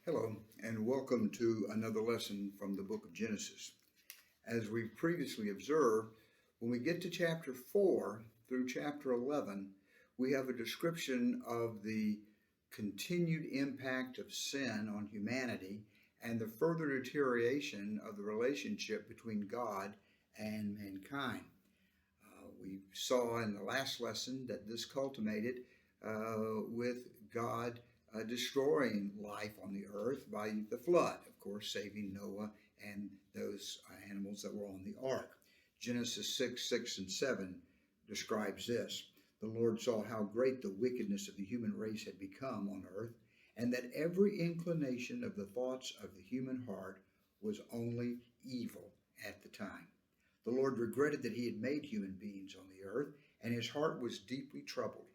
Hello, and welcome to another lesson from the book of Genesis. As we've previously observed, when we get to chapter 4 through chapter 11, we have a description of the continued impact of sin on humanity and the further deterioration of the relationship between God and mankind. We saw in the last lesson that this culminated with God destroying life on the earth by the flood, of course, saving Noah and those animals that were on the ark. Genesis 6 and 7 describes this. The Lord saw how great the wickedness of the human race had become on earth, and that every inclination of the thoughts of the human heart was only evil at the time. The Lord regretted that he had made human beings on the earth, and his heart was deeply troubled.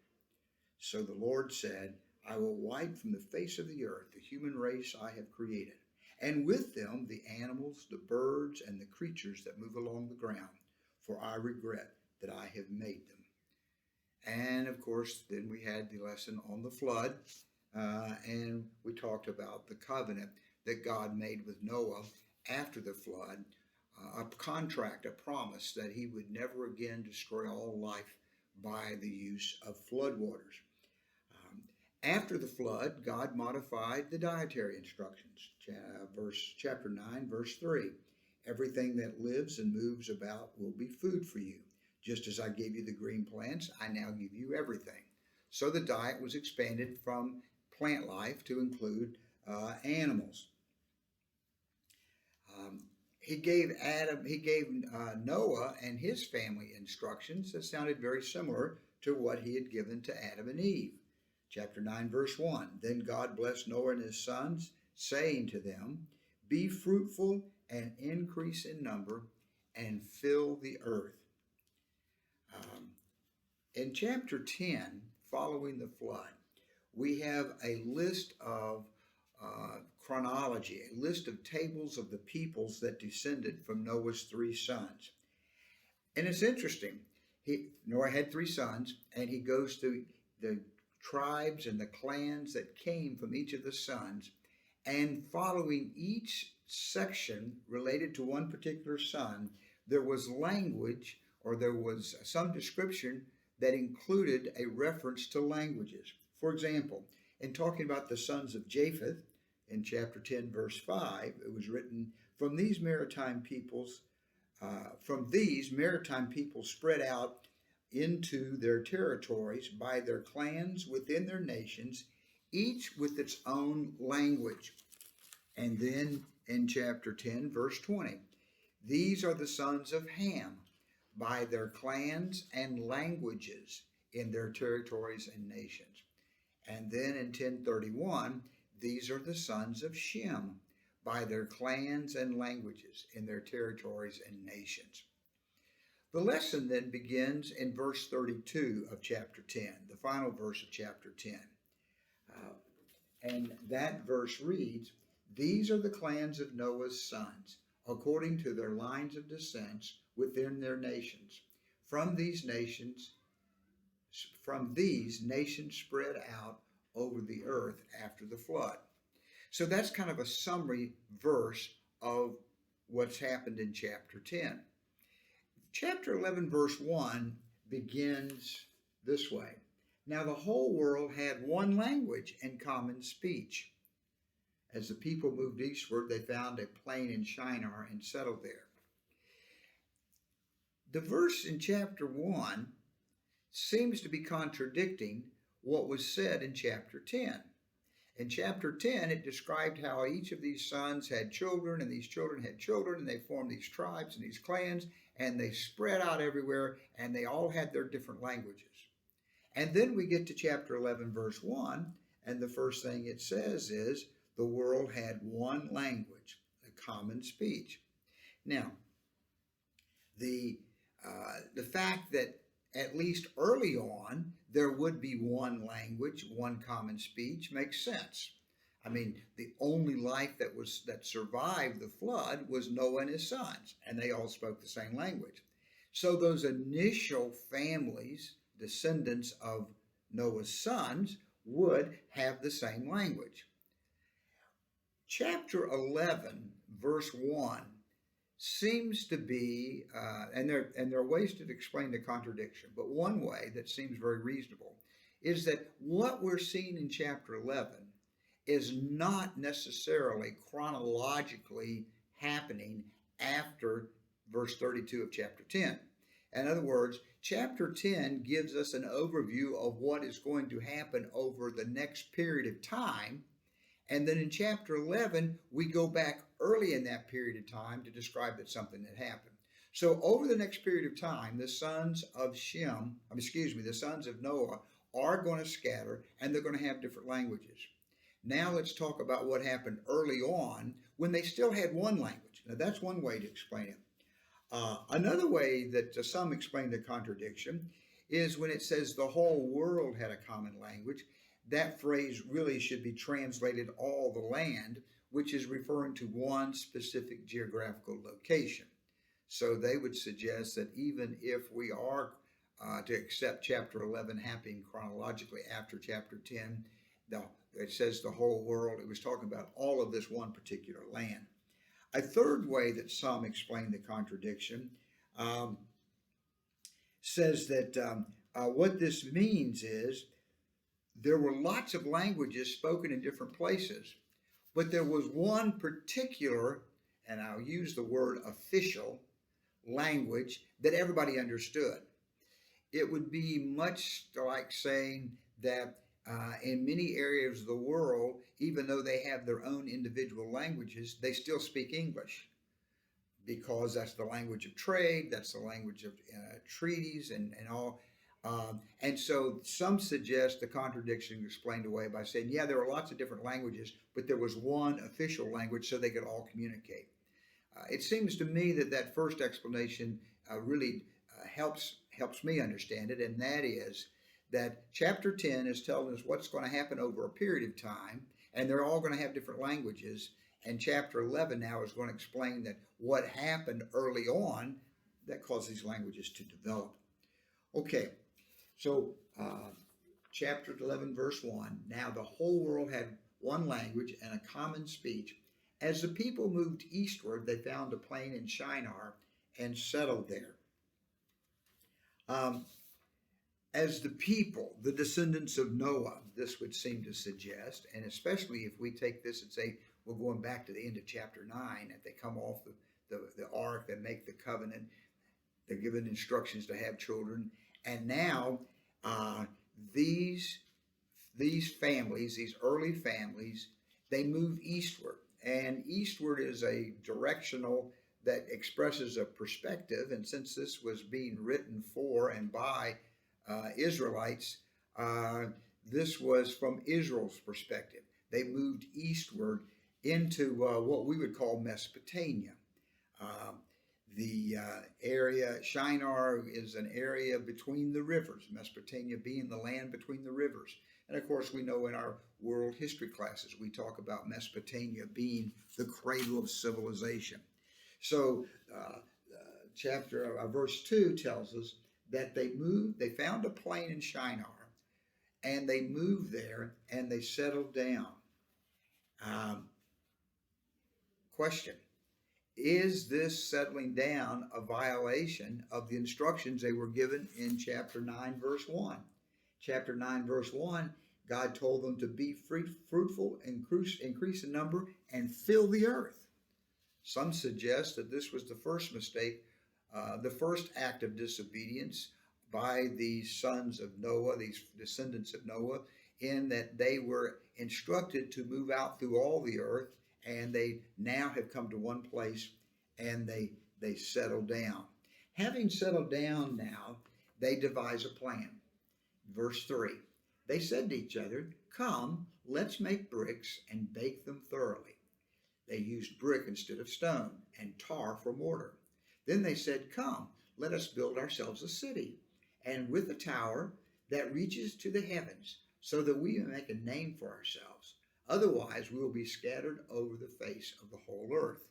So the Lord said, I will wipe from the face of the earth the human race I have created, and with them the animals, the birds, and the creatures that move along the ground, for I regret that I have made them. And of course, then we had the lesson on the flood, and we talked about the covenant that God made with Noah after the flood, a contract, a promise that he would never again destroy all life by the use of floodwaters. After the flood, God modified the dietary instructions. Chapter 9, verse 3. Everything that lives and moves about will be food for you. Just as I gave you the green plants, I now give you everything. So the diet was expanded from plant life to include animals. He gave Noah and his family instructions that sounded very similar to what he had given to Adam and Eve. Chapter 9, verse 1. Then God blessed Noah and his sons, saying to them, be fruitful and increase in number and fill the earth. In chapter 10, following the flood, we have a list of chronology, a list of tables of the peoples that descended from Noah's three sons. And it's interesting. Noah had three sons, and he goes through the tribes and the clans that came from each of the sons, and following each section related to one particular son, there was language, or there was some description that included a reference to languages. For example, in talking about the sons of Japheth, in chapter 10, verse 5, it was written, from these maritime peoples spread out into their territories by their clans within their nations, each with its own language. And then in chapter 10, verse 20, these are the sons of Ham by their clans and languages in their territories and nations. And then in 10:31, these are the sons of Shem by their clans and languages in their territories and nations. The lesson then begins in verse 32 of chapter 10, the final verse of chapter 10. And that verse reads, these are the clans of Noah's sons, according to their lines of descents within their nations. From these nations spread out over the earth after the flood. So that's kind of a summary verse of what's happened in chapter 10. Chapter 11, verse 1 begins this way. Now the whole world had one language and common speech. As the people moved eastward, they found a plain in Shinar and settled there. The verse in chapter 1 seems to be contradicting what was said in chapter 10. In chapter 10, it described how each of these sons had children, and these children had children, and they formed these tribes and these clans, and they spread out everywhere, and they all had their different languages. And then we get to chapter 11, verse 1, and the first thing it says is, the world had one language, a common speech. Now, the fact that at least early on, there would be one language, one common speech, makes sense. I mean, the only life that survived the flood was Noah and his sons, and they all spoke the same language. So those initial families, descendants of Noah's sons, would have the same language. Chapter 11, verse 1 seems to be, and there are ways to explain the contradiction, but one way that seems very reasonable is that what we're seeing in chapter 11 is not necessarily chronologically happening after verse 32 of chapter 10. In other words, chapter 10 gives us an overview of what is going to happen over the next period of time. And then in chapter 11, we go back early in that period of time to describe that something had happened. So over the next period of time, the sons of the sons of Noah are going to scatter, and they're going to have different languages. Now let's talk about what happened early on when they still had one language. Now that's one way to explain it. Another way that some explain the contradiction is when it says the whole world had a common language. That phrase really should be translated all the land, which is referring to one specific geographical location. So they would suggest that even if we are to accept chapter 11 happening chronologically after chapter 10, it says the whole world, it was talking about all of this one particular land. A third way that some explain the contradiction says that what this means is there were lots of languages spoken in different places, but there was one particular, and I'll use the word official, language that everybody understood. It would be much like saying that in many areas of the world, even though they have their own individual languages, they still speak English because that's the language of trade, that's the language of treaties and all. And so some suggest the contradiction is explained away by saying, yeah, there were lots of different languages, but there was one official language so they could all communicate. It seems to me that that first explanation really helps me understand it, and that is that chapter 10 is telling us what's going to happen over a period of time, and they're all going to have different languages. And chapter 11 now is going to explain that what happened early on that caused these languages to develop. Okay, so chapter 11, verse 1, now the whole world had one language and a common speech. As the people moved eastward, they found a plain in Shinar and settled there. As the people, the descendants of Noah, this would seem to suggest, and especially if we take this and say we're going back to the end of chapter 9, if they come off the ark, they make the covenant, they're given instructions to have children, and now these families, these early families, they move eastward, and eastward is a directional that expresses a perspective, and since this was being written for and by Israelites, this was from Israel's perspective. They moved eastward into what we would call Mesopotamia. The area, Shinar is an area between the rivers, Mesopotamia being the land between the rivers. And of course, we know in our world history classes, we talk about Mesopotamia being the cradle of civilization. So verse 2 tells us that they found a plain in Shinar, and they moved there, and they settled down. Question: is this settling down a violation of the instructions they were given in chapter 9, verse 1? Chapter 9, verse 1, God told them to be fruitful, increase in number, and fill the earth. Some suggest that this was the first mistake, the first act of disobedience by the sons of Noah, these descendants of Noah, in that they were instructed to move out through all the earth, and they now have come to one place, and they settle down. Having settled down now, they devise a plan. Verse 3, they said to each other, "Come, let's make bricks and bake them thoroughly." They used brick instead of stone, and tar for mortar. Then they said, "Come, let us build ourselves a city, and with a tower that reaches to the heavens, so that we may make a name for ourselves. Otherwise, we will be scattered over the face of the whole earth."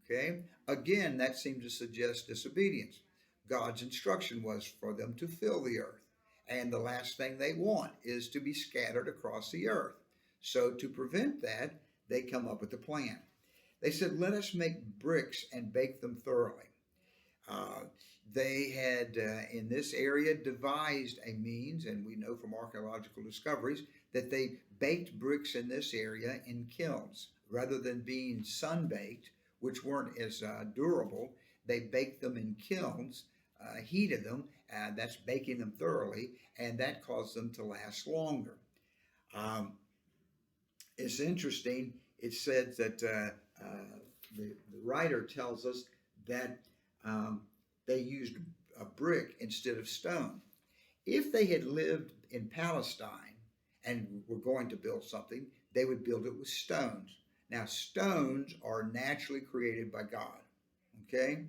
Okay? Again, that seems to suggest disobedience. God's instruction was for them to fill the earth. And the last thing they want is to be scattered across the earth. So to prevent that, they come up with a plan. They said, let us make bricks and bake them thoroughly. Uh, they had, in this area, devised a means, and we know from archaeological discoveries that they baked bricks in this area in kilns. Rather than being sun baked, which weren't as durable, they baked them in kilns, heated them, that's baking them thoroughly, and that caused them to last longer. Um, it's interesting. It said that the writer tells us that they used a brick instead of stone. If they had lived in Palestine and were going to build something, they would build it with stones. Now, stones are naturally created by God. Okay?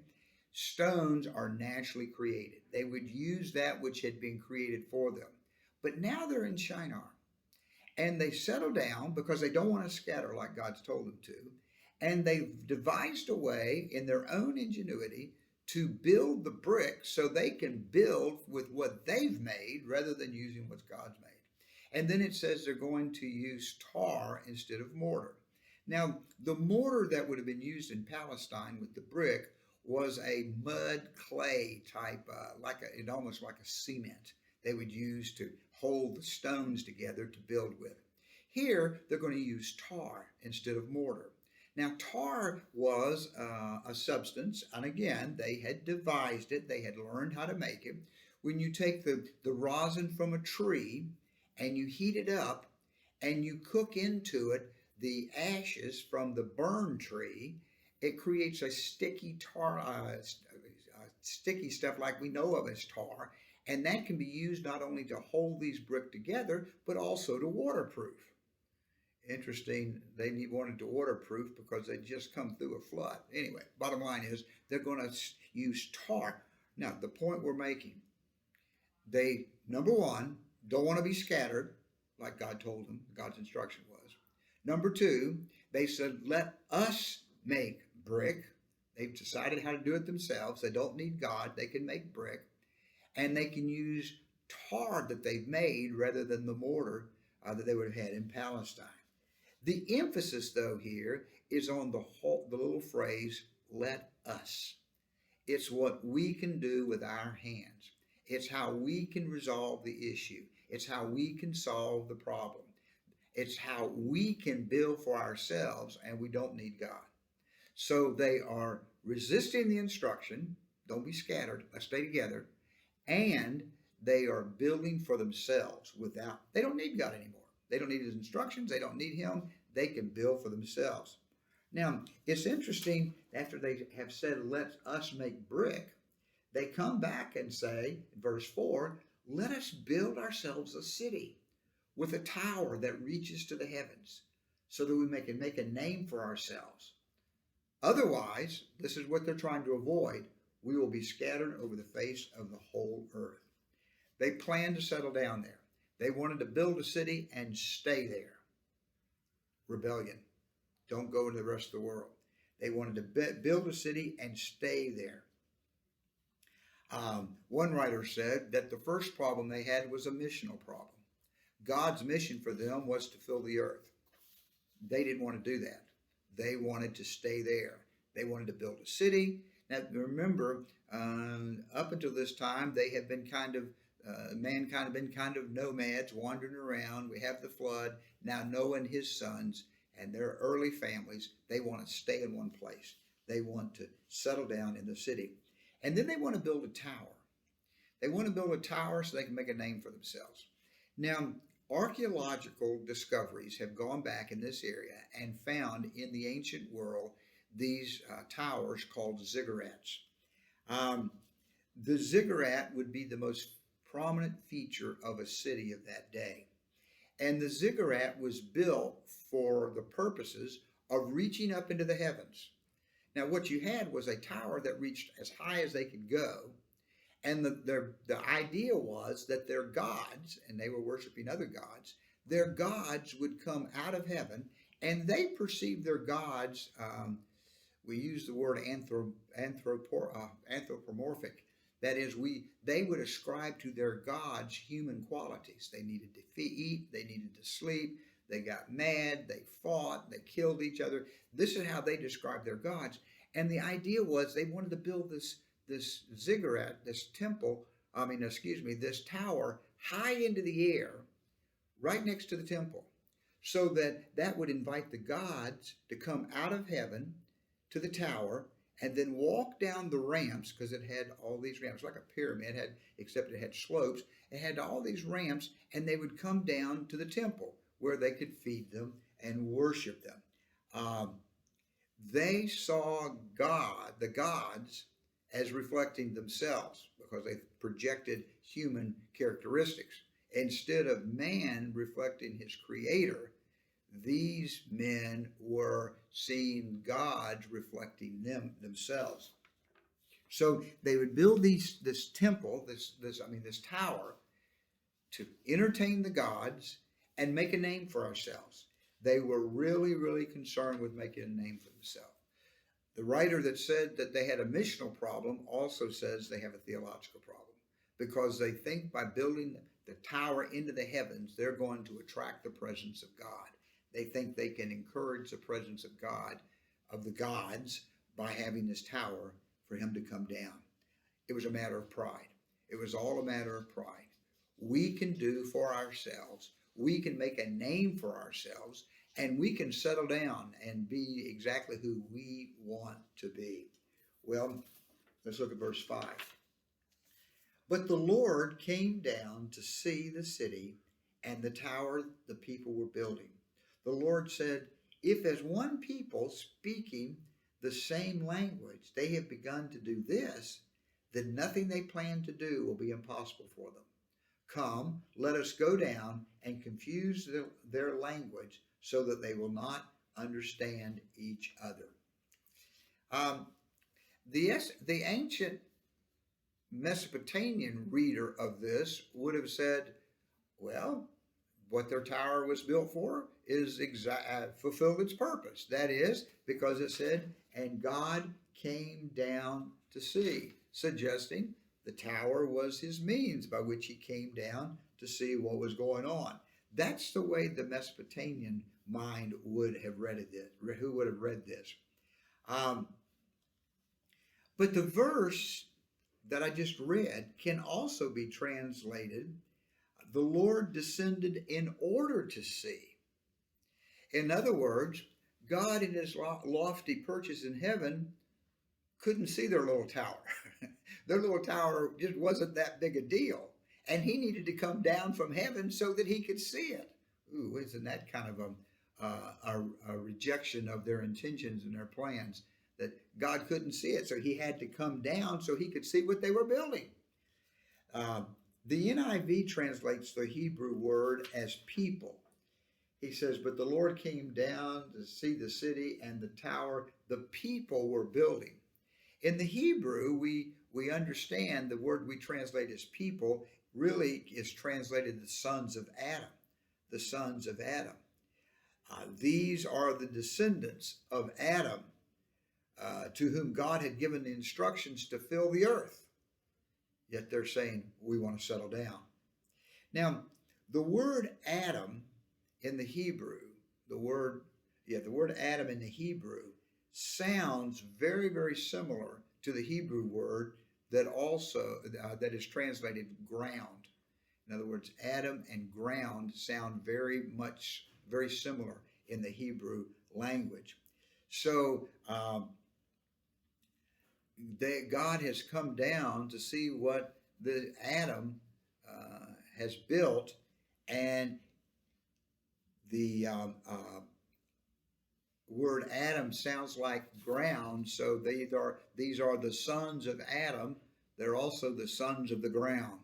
Stones are naturally created. They would use that which had been created for them. But now they're in Shinar. And they settle down because they don't want to scatter like God's told them to. And they've devised a way in their own ingenuity to build the bricks so they can build with what they've made rather than using what God's made. And then it says they're going to use tar instead of mortar. Now, the mortar that would have been used in Palestine with the brick was a mud clay type, almost like a cement they would use to hold the stones together to build with. Here, they're going to use tar instead of mortar. Now, tar was a substance, and again, they had devised it. They had learned how to make it. When you take the rosin from a tree and you heat it up and you cook into it the ashes from the burned tree, it creates a sticky tar, sticky stuff like we know of as tar, and that can be used not only to hold these bricks together, but also to waterproof. Interesting, they wanted to waterproof because they just come through a flood. Anyway, bottom line is they're going to use tar. Now, the point we're making, they, number one, don't want to be scattered like God told them, God's instruction was. Number two, they said, let us make brick. They've decided how to do it themselves. They don't need God. They can make brick. And they can use tar that they've made rather than the mortar that they would have had in Palestine. The emphasis, though, here is on the little phrase, let us. It's what we can do with our hands. It's how we can resolve the issue. It's how we can solve the problem. It's how we can build for ourselves, and we don't need God. So they are resisting the instruction, don't be scattered, let's stay together, and they are building for themselves they don't need God anymore. They don't need his instructions. They don't need him. They can build for themselves. Now, it's interesting, after they have said, let us make brick, they come back and say, in verse 4, let us build ourselves a city with a tower that reaches to the heavens so that we can make a name for ourselves. Otherwise, this is what they're trying to avoid. We will be scattered over the face of the whole earth. They planned to settle down there. They wanted to build a city and stay there. Rebellion. Don't go to the rest of the world. They wanted to build a city and stay there. One writer said that the first problem they had was a missional problem. God's mission for them was to fill the earth. They didn't want to do that. They wanted to stay there. They wanted to build a city. Now, remember, up until this time, they have been mankind have been kind of nomads wandering around. We have the flood. Now Noah and his sons and their early families, they want to stay in one place. They want to settle down in the city. And then they want to build a tower. They want to build a tower so they can make a name for themselves. Now, archaeological discoveries have gone back in this area and found in the ancient world these towers called ziggurats. The ziggurat would be the most prominent feature of a city of that day. And the ziggurat was built for the purposes of reaching up into the heavens. Now, what you had was a tower that reached as high as they could go. And the idea was that their gods, and they were worshiping other gods, their gods would come out of heaven, and they perceived their gods, we use the word anthropomorphic. That is, they would ascribe to their gods human qualities. They needed to eat, they needed to sleep, they got mad, they fought, they killed each other. This is how they described their gods. And the idea was they wanted to build this ziggurat, this temple, this tower high into the air, right next to the temple, so that would invite the gods to come out of heaven to the tower and then walk down the ramps, because it had all these ramps, like a pyramid, except it had slopes. It had all these ramps, and they would come down to the temple where they could feed them and worship them. They saw the gods, as reflecting themselves, because they projected human characteristics. Instead of man reflecting his creator, these men were seeing gods reflecting themselves. So they would build this temple, this tower, to entertain the gods and make a name for ourselves. They were really, really concerned with making a name for themselves. The writer that said that they had a missional problem also says they have a theological problem, because they think by building the tower into the heavens, they're going to attract the presence of God. They think they can encourage the presence of God, of the gods, by having this tower for him to come down. It was a matter of pride. It was all a matter of pride. We can do for ourselves. We can make a name for ourselves, and we can settle down and be exactly who we want to be. Well, let's look at verse 5. But the Lord came down to see the city and the tower the people were building. The Lord said, if as one people speaking the same language they have begun to do this, then nothing they plan to do will be impossible for them. Come, let us go down and confuse their language so that they will not understand each other. The ancient Mesopotamian reader of this would have said, well, what their tower was built for is fulfilled its purpose. That is, because it said, and God came down to see, suggesting the tower was his means by which he came down to see what was going on. That's the way the Mesopotamian mind would have read it. Who would have read this? But the verse that I just read can also be translated, the Lord descended in order to see. In other words, God in his lofty perches in heaven couldn't see their little tower. Their little tower just wasn't that big a deal. And he needed to come down from heaven so that he could see it. Ooh, isn't that kind of a rejection of their intentions and their plans, that God couldn't see it, so he had to come down so he could see what they were building. The NIV translates the Hebrew word as people. He says, but the Lord came down to see the city and the tower the people were building. In the Hebrew, we understand the word we translate as people really is translated the sons of Adam. The sons of Adam. These are the descendants of Adam, to whom God had given the instructions to fill the earth. Yet they're saying, we want to settle down. Now, the word Adam in the Hebrew, the word Adam in the Hebrew sounds very, very similar to the Hebrew word that is translated ground. In other words, Adam and ground sound very similar in the Hebrew language. So God has come down to see what the Adam has built, and the word Adam sounds like ground. So these are the sons of Adam. They're also the sons of the ground.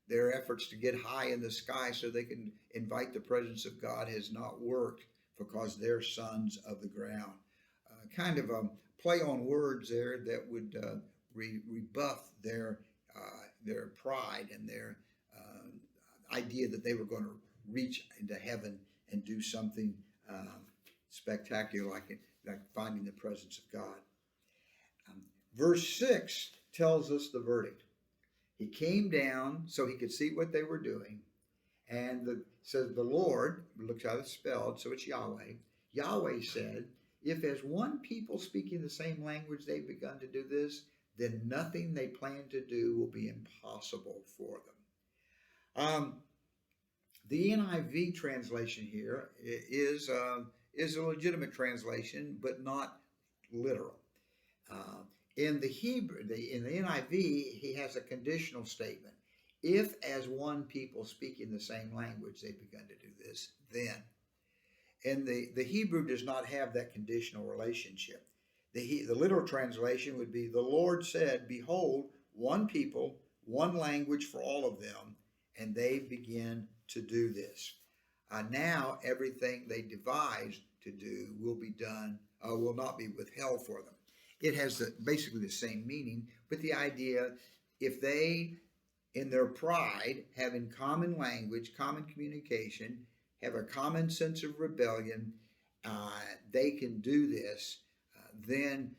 Their efforts to get high in the sky so they can invite the presence of God has not worked, because they're sons of the ground. Kind of a play on words there that would rebuff their pride and their idea that they were going to reach into heaven and do something spectacular like finding the presence of God. Verse 6 tells us the verdict. He came down so he could see what they were doing, And says the Lord, looks how it's spelled, so it's Yahweh. Yahweh said, if as one people speaking the same language they've begun to do this, then nothing they plan to do will be impossible for them. The NIV translation here is a legitimate translation, but not literal. In the Hebrew, in the NIV, he has a conditional statement. If as one people speaking the same language they've begun to do this, then. And the Hebrew does not have that conditional relationship. The literal translation would be, the Lord said, behold, one people, one language for all of them, and they begin to do this. Now everything they devised to do will be done, will not be withheld for them. It has basically the same meaning, but the idea, if they, in their pride, have in common language, common communication, have a common sense of rebellion, they can do this. Then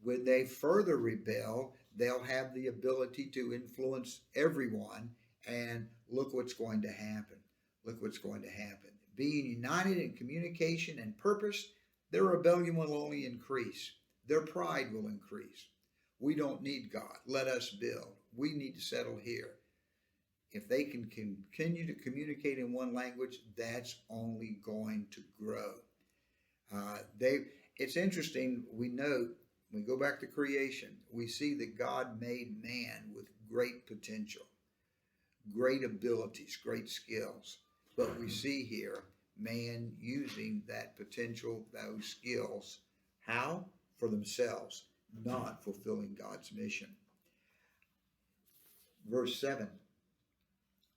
when they further rebel, they'll have the ability to influence everyone, and look what's going to happen. Look what's going to happen. Being united in communication and purpose, their rebellion will only increase. Their pride will increase. We don't need God. Let us build. We need to settle here. If they can continue to communicate in one language, that's only going to grow. It's interesting, we note, when we go back to creation, we see that God made man with great potential, great abilities, great skills. But we see here man using that potential, those skills, how? For themselves, not fulfilling God's mission. Verse 7,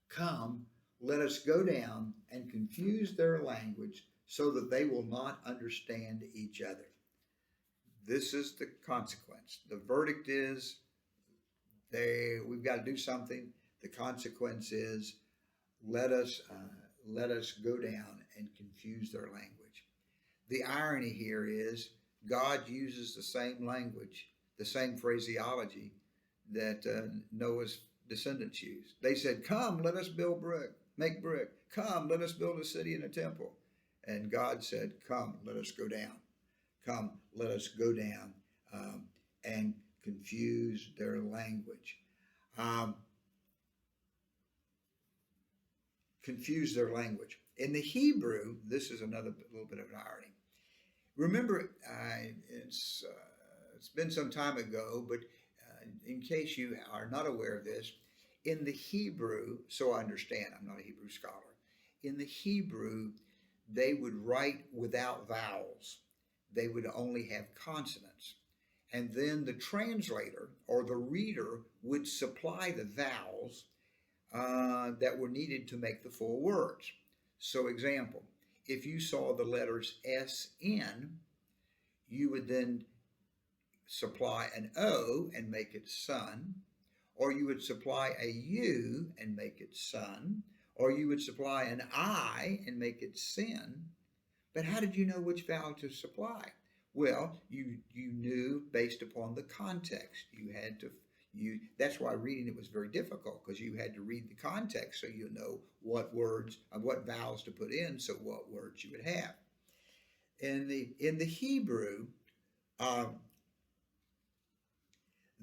come, let us go down and confuse their language so that they will not understand each other. This is the consequence. The verdict is we've got to do something. The consequence is let us go down and confuse their language. The irony here is God uses the same language, the same phraseology that Noah's descendants used. They said, come, let us make brick. Come, let us build a city and a temple. And God said, come, let us go down. Come, let us go down and confuse their language. Confuse their language. In the Hebrew, this is another little bit of an irony. Remember, it's been some time ago, but in case you are not aware of this, in the Hebrew, so I understand, I'm not a Hebrew scholar, in the Hebrew, they would write without vowels. They would only have consonants. And then the translator or the reader would supply the vowels that were needed to make the full words. So example, if you saw the letters SN, you would then supply an O and make it sun, or you would supply a U and make it sun, or you would supply an I and make it sin. But how did you know which vowel to supply? Well, you knew based upon the context. That's why reading it was very difficult, because you had to read the context so you know what words, what vowels to put in, so what words you would have. In the Hebrew,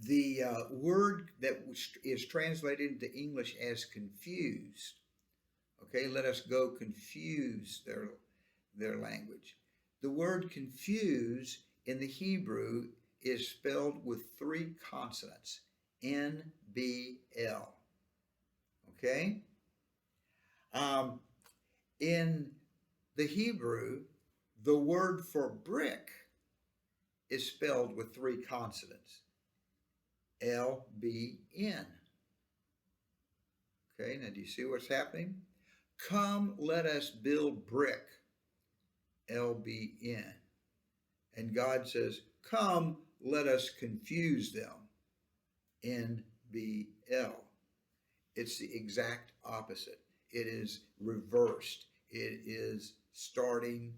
the word that is translated into English as confused, okay, let us go confuse their language. The word confuse in the Hebrew is spelled with 3 consonants, N-B-L, okay? In the Hebrew, the word for brick is spelled with 3 consonants, L-B-N. Okay, now do you see what's happening? Come, let us build brick, L-B-N. And God says, come, let us confuse them, N-B-L. It's the exact opposite. It is reversed. It is starting,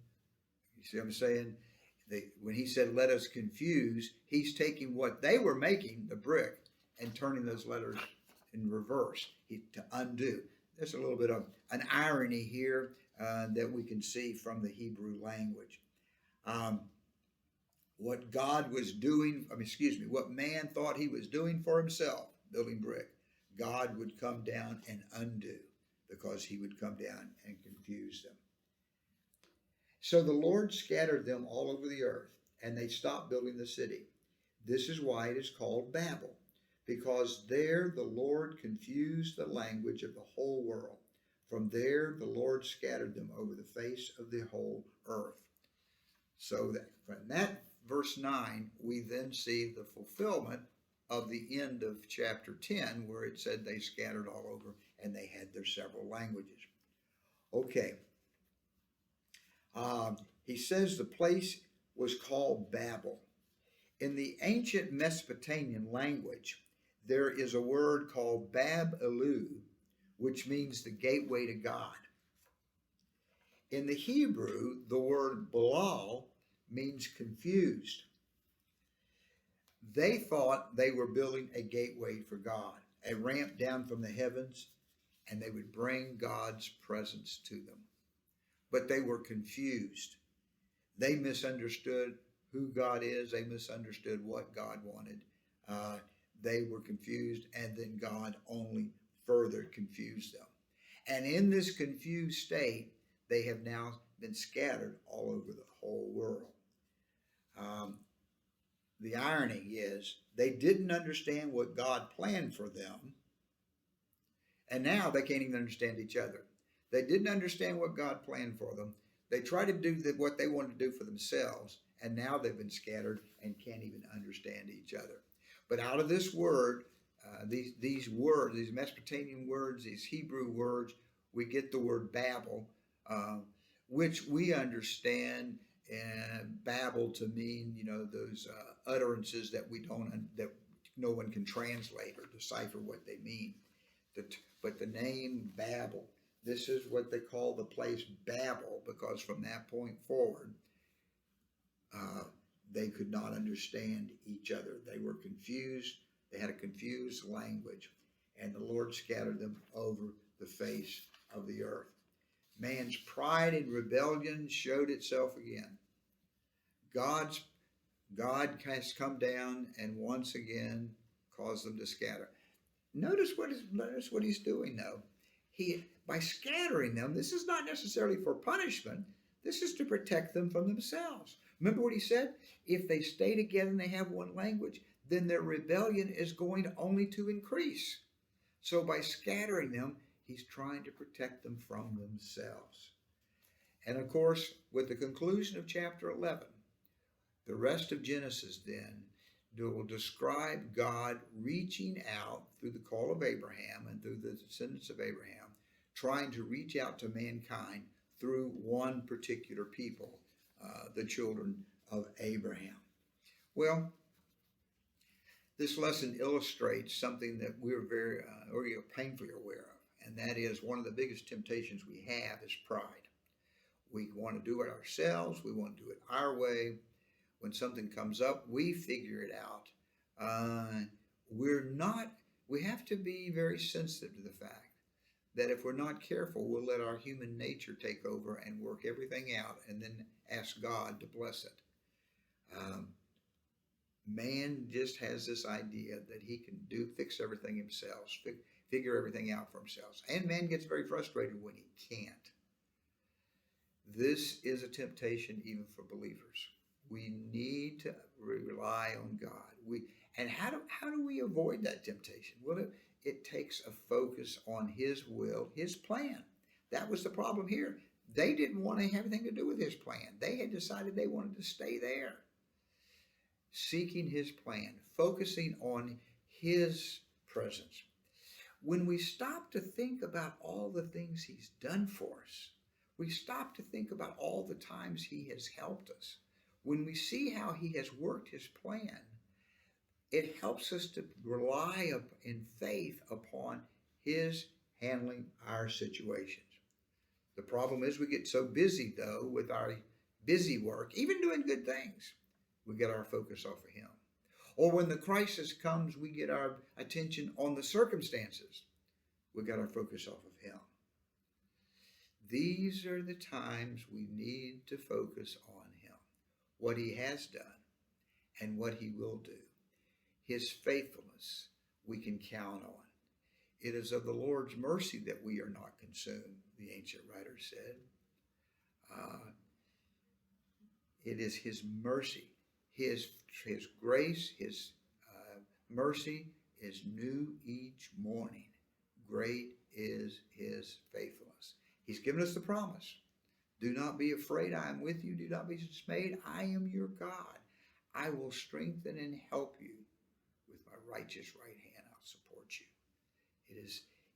you see what I'm saying? When he said, let us confuse, he's taking what they were making, the brick, and turning those letters in reverse to undo. there's a little bit of an irony here that we can see from the Hebrew language. Um, what God was doing, what man thought he was doing for himself, building brick, God would come down and undo, because he would come down and confuse them. So the Lord scattered them all over the earth, and they stopped building the city. This is why it is called Babel, because there the Lord confused the language of the whole world. From there the Lord scattered them over the face of the whole earth. So that from that verse 9, we then see the fulfillment of the end of chapter 10, where it said they scattered all over and they had their several languages. Okay. He says the place was called Babel. In the ancient Mesopotamian language, there is a word called Bab-Elu, which means the gateway to God. In the Hebrew, the word Balal means confused. They thought they were building a gateway for God, a ramp down from the heavens, and they would bring God's presence to them. But they were confused. They misunderstood who God is. They misunderstood what God wanted. They were confused, and then God only further confused them. And in this confused state, they have now been scattered all over the whole world. The irony is they didn't understand what God planned for them, and now they can't even understand each other. They didn't understand what God planned for them. They tried to do what they wanted to do for themselves, and now they've been scattered and can't even understand each other. But out of this word, these words, these Mesopotamian words, these Hebrew words, we get the word Babel, which we understand Babel to mean, those utterances that that no one can translate or decipher what they mean. But the name Babel, this is what they call the place Babel, because from that point forward, they could not understand each other. They were confused. They had a confused language, and the Lord scattered them over the face of the earth. Man's pride and rebellion showed itself again. God has come down and once again caused them to scatter. Notice what he's doing, though. By scattering them, this is not necessarily for punishment. This is to protect them from themselves. Remember what he said? If they stay together and they have one language, then their rebellion is going only to increase. So by scattering them, he's trying to protect them from themselves. And of course, with the conclusion of chapter 11, the rest of Genesis then will describe God reaching out through the call of Abraham and through the descendants of Abraham, trying to reach out to mankind through one particular people, the children of Abraham. Well, this lesson illustrates something that we're very painfully aware of, and that is one of the biggest temptations we have is pride. We want to do it ourselves. We want to do it our way. When something comes up, we figure it out. We have to be very sensitive to the fact that if we're not careful, we'll let our human nature take over and work everything out and then ask God to bless it. Man just has this idea that he can fix everything himself, figure everything out for himself. And man gets very frustrated when he can't. This is a temptation even for believers. We need to rely on God. And how do we avoid that temptation? Well, it takes a focus on his will, his plan. That was the problem here. They didn't want to have anything to do with his plan. They had decided they wanted to stay there. Seeking his plan, focusing on his presence. When we stop to think about all the things he's done for us, we stop to think about all the times he has helped us. When we see how he has worked his plan, it helps us to rely in faith upon his handling our situations. The problem is we get so busy, though, with our busy work, even doing good things, we get our focus off of him. Or when the crisis comes, we get our attention on the circumstances We got our focus off of him. These are the times we need to focus on him, what he has done and what he will do. His faithfulness we can count on. It is of the Lord's mercy that we are not consumed, the ancient writer said. It is his mercy, his grace, his mercy is new each morning. Great is his faithfulness. He's given us the promise. Do not be afraid. I am with you. Do not be dismayed. I am your God. I will strengthen and help you. With my righteous right hand, I'll support you.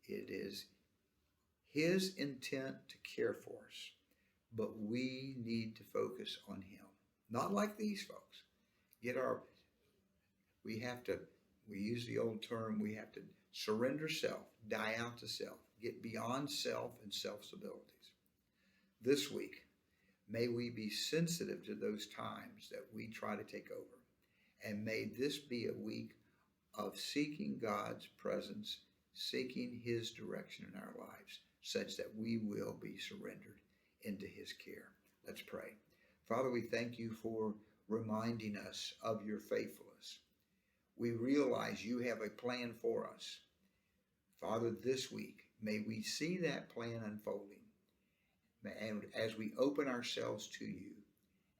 It is his intent to care for us, but we need to focus on him. Not like these folks. We use the old term, we have to surrender self, die out to self, get beyond self and self's abilities. This week, may we be sensitive to those times that we try to take over. And may this be a week of seeking God's presence, seeking his direction in our lives, such that we will be surrendered into his care. Let's pray. Father, we thank you for reminding us of your faithfulness. We realize you have a plan for us. Father, this week, may we see that plan unfolding. And as we open ourselves to you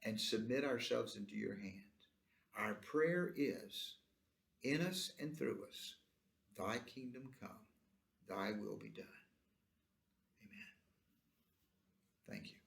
and submit ourselves into your hands, our prayer is, in us and through us, thy kingdom come, thy will be done. Amen. Thank you.